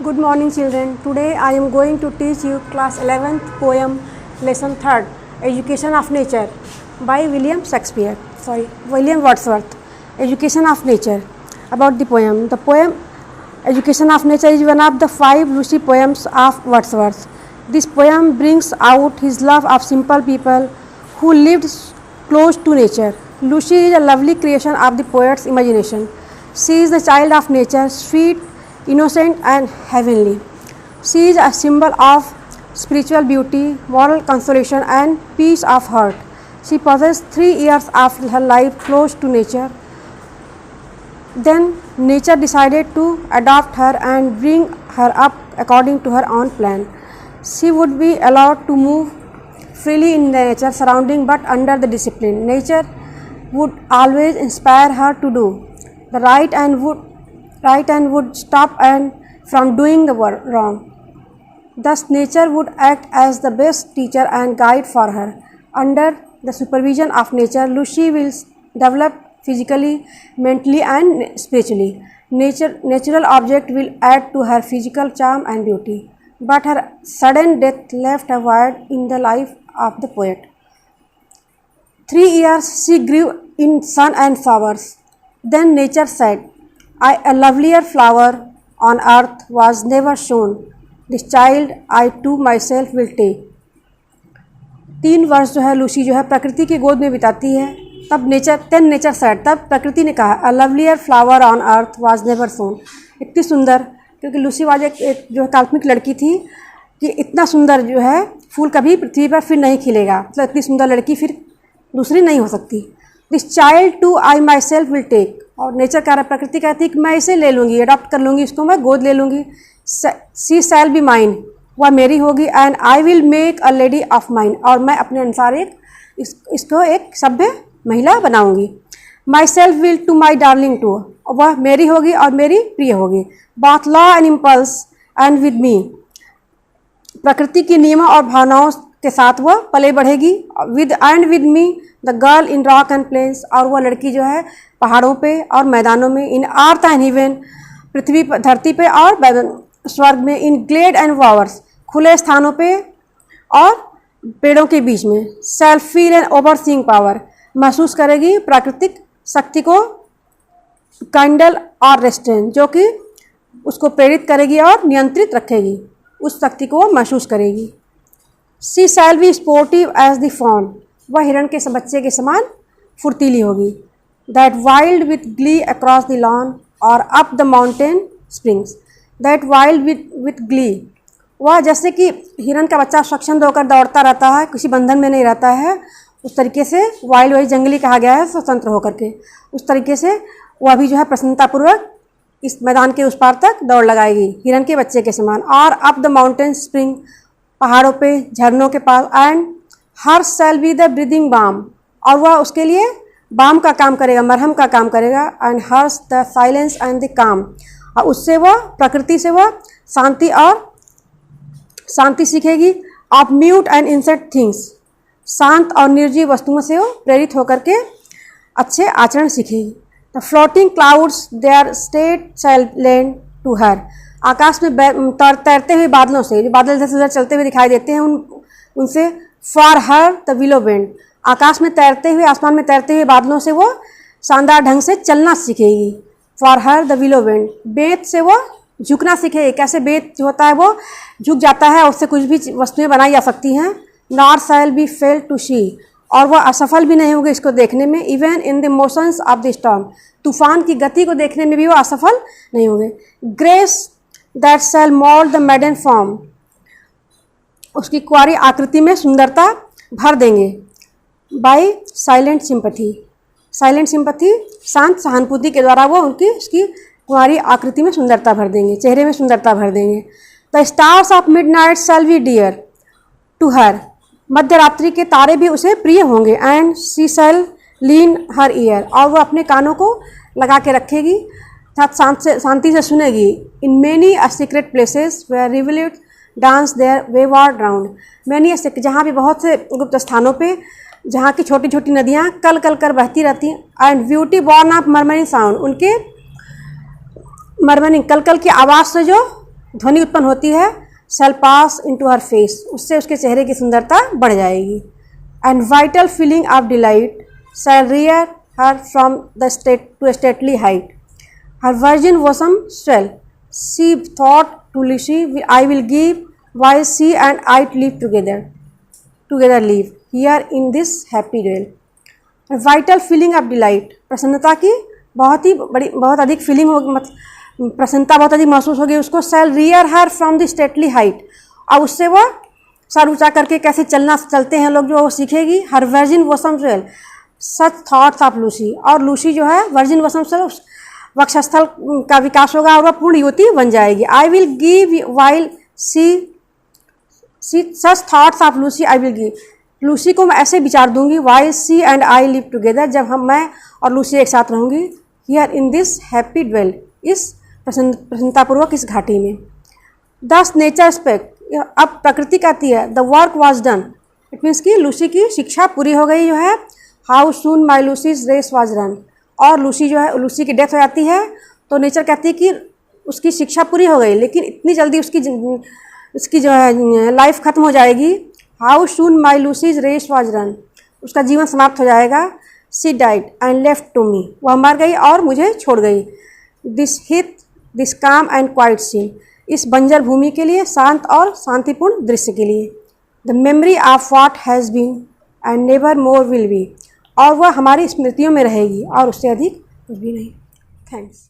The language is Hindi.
Good morning children. Today I am going to teach you class 11th poem lesson 3rd Education of Nature by William Wordsworth. Education of Nature. About the poem. The poem Education of Nature is one of the 5 Lucy poems of Wordsworth. This poem brings out his love of simple people who lived close to nature. Lucy is a lovely creation of the poet's imagination. She is the child of nature, sweet, innocent and heavenly. She is a symbol of spiritual beauty, moral consolation and peace of heart. She possessed 3 years of her life close to nature. Then nature decided to adopt her and bring her up according to her own plan. She would be allowed to move freely in the nature surrounding but under the discipline. Nature would always inspire her to do the right and would stop and from doing the wrong. Thus nature would act as the best teacher and guide for her. Under the supervision of nature, Lucy will develop physically, mentally and spiritually. Natural object will add to her physical charm and beauty. But her sudden death left a void in the life of the poet. 3 years she grew in sun and flowers. Then nature said, a lovelier flower on earth was never shown. This child I to myself will take. 3 वर्ष जो है लूसी जो है प्रकृति की गोद में बिताती है. तब नेचर सेड, तब प्रकृति ने कहा a lovelier flower on earth was never sown. इतनी सुंदर, क्योंकि लूसी वाज एक जो काल्पनिक लड़की थी कि इतना सुंदर जो है फूल कभी पृथ्वी पर फिर नहीं खिलेगा. मतलब इतनी सुंदर लड़की फिर दूसरी नहीं हो सकती. This child to I myself will take. और नेचर कह रहा है, प्रकृति कहती है कि मैं इसे ले लूँगी, अडॉप्ट कर लूँगी, इसको मैं गोद ले लूँगी. सी शैल बी माइन, वह मेरी होगी. And I will make a lady of mine, और मैं अपने अनुसार इसको एक सभ्य महिला बनाऊँगी. Myself will to my darling to, वह मेरी होगी और मेरी प्रिय होगी. Both law and impulse and with me, प्रकृति की नियमों और भावनाओं के साथ वह पले बढ़ेगी. With me the girl in rock and plains, और वह लड़की जो है पहाड़ों पे और मैदानों में. इन अर्थ एंड हेवन, पृथ्वी पर, धरती पे और स्वर्ग में. इन ग्लेड एंड फ्लावर्स, खुले स्थानों पे और पेड़ों के बीच में. Self feel and overseeing power, महसूस करेगी प्राकृतिक शक्ति को. काइंडल और रेस्ट्रेन, जो कि उसको प्रेरित करेगी और नियंत्रित रखेगी, उस शक्ति को महसूस करेगी. She shall be sportive as the fawn, वह हिरण के बच्चे के समान फुर्तीली होगी. That wild with glee across the lawn और up the mountain springs. That wild with glee, वह जैसे कि हिरण का बच्चा स्वच्छंद होकर दौड़ता रहता है, किसी बंधन में नहीं रहता है, उस तरीके से वाइल्ड, वही जंगली कहा गया है, स्वतंत्र होकर के, उस तरीके से वह भी जो है प्रसन्नतापूर्वक इस मैदान के उस पार तक दौड़ लगाएगी, हिरण के बच्चे के समान. और अप द माउंटेन स्प्रिंग, पहाड़ों पे, झरनों के पास. And her shall be the breathing balm, और वह उसके लिए बाम का काम करेगा, मरहम का काम करेगा. And hers the silence and the calm, और उससे वह प्रकृति से वह शांति सीखेगी. Of mute and insensate things, शांत और निर्जीव वस्तुओं से वो प्रेरित होकर के अच्छे आचरण सीखेगी. The floating clouds their state shall lend to her, आकाश में तैरते हुए बादलों से, जो बादल इधर से उधर चलते हुए दिखाई देते हैं, उनसे for her the willow bend, आकाश में तैरते हुए, आसमान में तैरते हुए बादलों से वो शानदार ढंग से चलना सीखेगी. For her the willow bend, बेत से वो झुकना सीखेगी. कैसे बेत जो होता है वो झुक जाता है, उससे कुछ भी वस्तुएं बनाई जा सकती हैं. Nor shall be fail to she, और वह असफल भी नहीं होगी इसको देखने में. Even in the motions of the storm, तूफान की गति को देखने में भी वो असफल नहीं होंगे. Grace that shall mould the maiden form, उसकी कुंवारी आकृति में सुंदरता भर देंगे. By silent sympathy, silent sympathy, शांत सहानुभूति के द्वारा वो उसकी कुंवारी आकृति में सुंदरता भर देंगे, चेहरे में सुंदरता भर देंगे. The stars of midnight shall be dear to her, मध्य रात्रि के तारे भी उसे प्रिय होंगे. And she shall lean her ear, और वह अपने कानों को लगा के रखेगी, शांति से सुनेगी. In many a secret places where rivulets dance their wayward round, many, जहाँ भी बहुत से गुप्त स्थानों पे, जहाँ की छोटी छोटी नदियाँ कल कल कर बहती रहती हैं. And beauty born of murmuring sound, उनके मरमरिंग कल कल की आवाज़ से जो ध्वनि उत्पन्न होती है, shall pass into her face, उससे उसके चेहरे की सुंदरता बढ़ जाएगी। And vital feeling of delight shall rear her from the state to a stately height. Her virgin bosom swell. She thought to Lucy, I will give while she and I live together live here in this happy dwell. Vital feeling of delight, प्रसन्नता की बहुत अधिक फीलिंग होगी, प्रसन्नता बहुत अधिक महसूस होगी उसको। Shall rear her from the stately height, और उससे वह सर ऊंचा करके कैसे चलते हैं लोग जो वो सीखेगी। Her virgin bosom swell such thoughts of Lucy, और लूसी जो है वर्जिन वसम सेल वक्षस्थल का विकास होगा और वह पूर्ण युवती बन जाएगी। I will give while she such thoughts of Lucy I will give, Lucy को मैं ऐसे विचार दूंगी while she and I live together, जब मैं और लूसी एक साथ रहूंगी। Here in this happy dwell, इस प्रसन्नतापूर्वक इस घाटी में। दस नेचर स्पेक्ट, अब प्रकृति कहती है the work was done, it means कि लूसी की शिक्षा पूरी हो गई जो है। How soon my Lucy's race was run, और लूसी जो है लूसी की डेथ हो जाती है तो नेचर कहती है कि उसकी शिक्षा पूरी हो गई, लेकिन इतनी जल्दी उसकी जो है लाइफ खत्म हो जाएगी। How soon my Lucy's race was run, उसका जीवन समाप्त हो जाएगा। She died and left to me, वह मर गई और मुझे छोड़ गई। This heath this calm and quiet scene, इस बंजर भूमि के लिए, शांत और शांतिपूर्ण दृश्य के लिए। The memory of what has been and never more will be, और वह हमारी स्मृतियों में रहेगी और उससे अधिक कुछ भी नहीं। थैंक्स।